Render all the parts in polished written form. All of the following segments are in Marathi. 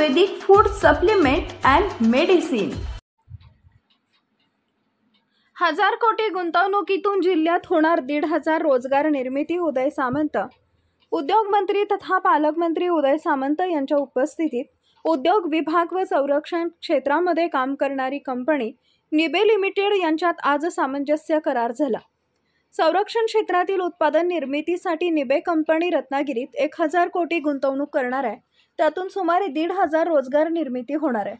Ayurvedic food supplement and medicine. 1000 कोटी गुंतवणुकीतून जिल्ह्यात होणार 1,500 रोजगार निर्मिती। उदय सामंत। उद्योग मंत्री तथा पालकमंत्री उदय सामंत यांच्या उपस्थितीत उद्योग विभाग व संरक्षण क्षेत्रामध्ये काम करणारी कंपनी निबे लिमिटेड यांच्यात आज सामंजस्य करार झाला। संरक्षण क्षेत्रातील उत्पादन निर्मितीसाठी निबे कंपनी रत्नागिरीत 1000 कोटी गुंतवणूक करणार आहे। त्यातून सुमारे 1,500 रोजगार निर्मिती होणार आहे।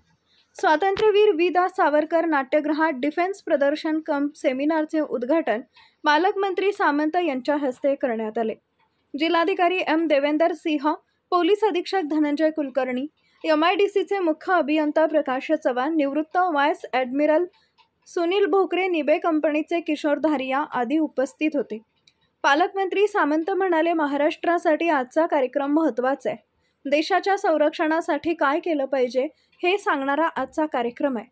स्वातंत्र्यवीर वि.दा. सावरकर नाट्यगृहात डिफेन्स प्रदर्शन कम सेमिनारचे उद्घाटन पालकमंत्री सामंत यांच्या हस्ते करण्यात आले। जिल्हाधिकारी एम. देवेंदर सिंह, पोलीस अधीक्षक धनंजय कुलकर्णी, MIDCचे मुख्य अभियंता प्रकाश चव्हाण, निवृत्त व्हाईस ॲडमिरल सुनील भोकरे, निबे कंपनीचे किशोर धारिया आदी उपस्थित होते। पालकमंत्री सामंत म्हणाले, महाराष्ट्रासाठी आजचा कार्यक्रम महत्त्वाचा आहे। देशाच्या संरक्षणासाठी काय केलं पाहिजे हे सांगणारा आजचा कार्यक्रम आहे।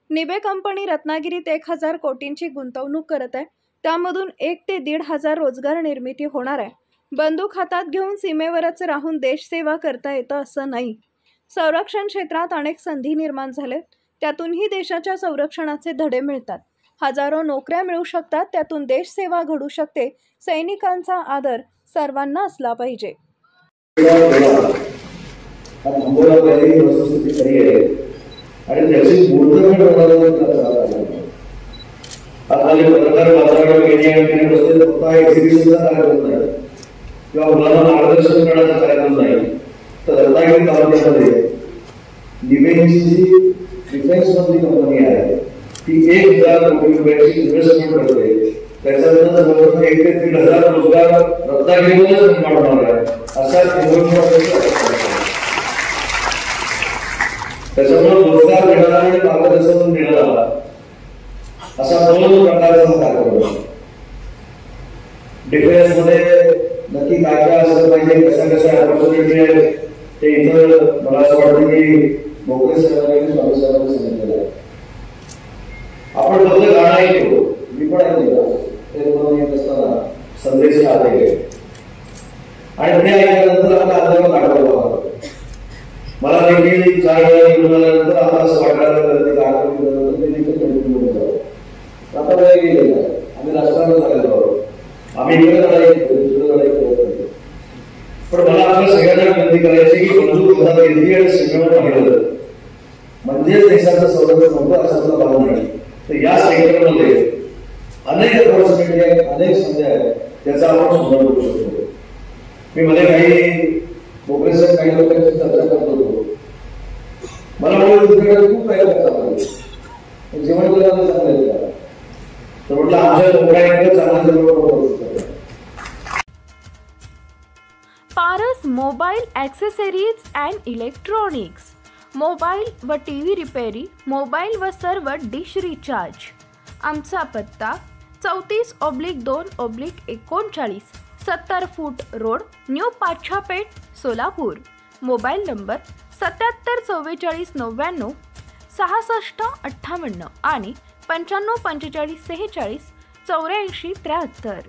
निबे कंपनी रत्नागिरीत 1000 कोटींची गुंतवणूक करत आहे। त्यामधून 1 ते 1,500 रोजगार निर्मिती होणार आहे। बंदूक हातात घेऊन सीमेवरच राहून देशसेवा करता येतं असं नाही। संरक्षण क्षेत्रात अनेक संधी निर्माण झालेत, त्यातूनही देशाच्या संरक्षणाचे धडे मिळतात। हजारो नोकऱ्या मिळू शकतात, त्यातून देशसेवा घडू शकते। सैनिकांचा आदर सर्वांना असला पाहिजे। मार्गदर्शन करण्याचा कार्यक्रम नाही तर रत्नागिरी तालुक्यामध्ये निबेची जी डिफेन्स मधली कंपनी आहे ती 1,000 कोटी रुपयाची इन्व्हेस्टमेंट करते। त्याच्यानंतर जवळजवळ 1 ते 1,500 रोजगार रत्नागिरीमध्ये निर्माण होणार आहे अशा त्याच्यामुळे रोजगार मिळाला आणि मार्गदर्शन मिळाला असा 2 प्रकारचा कार्यक्रम आहे। डिफेन्स मध्ये नक्की काय काय असलं पाहिजे, कशा ऑपॉर्च्युनिटी आहे ते इथं मला असं वाटतं की भोकरे साहेबांनी स्वामी साहेबांनी सांगितलेलं आहे। आपण फक्त गाणं ऐकतो, मी पण ऐकलं ते येत असताना संदेश आले आणि ते ऐकल्यानंतर आपला आंदोलन आठवलं। मला देखील 4 वेळा निवडून आल्यानंतर आता असं वाटायला ते आता वेळ गेलेला आहे। आम्ही राजकारणात लागलेलो आहोत, आम्ही इकडे लढाई पण मला आपल्या सगळ्यांना विनंती करायची की बंदूक हातात घेतली आणि सीमेवर पाहिलं म्हणजे देशाचं संरक्षण होतं असं मला भावना नाही। तर या सेक्टरमध्ये अनेक ऑपॉर्च्युनिटी आहेत, अनेक संधी आहेत, त्याचा आपण सुधार करू शकतो। मी मध्ये काही भोकरे साहेब काही लोकांची चर्चा करत होतो, मला खूप काही करता जेवण करायला चांगलं तर म्हटलं आमच्या लोकांकडे चांगलं जेवण करू शकतो। Paras mobile accessories and electronics, mobile व TV रिपेरी, मोबाईल व सर्व डिश रिचार्ज। आमचा पत्ता 34/2/39, 70 फूट road, new Pachhapeth, Solapur. Mobile number 77 44 99 66 58 आणि 95 45 46 84 73।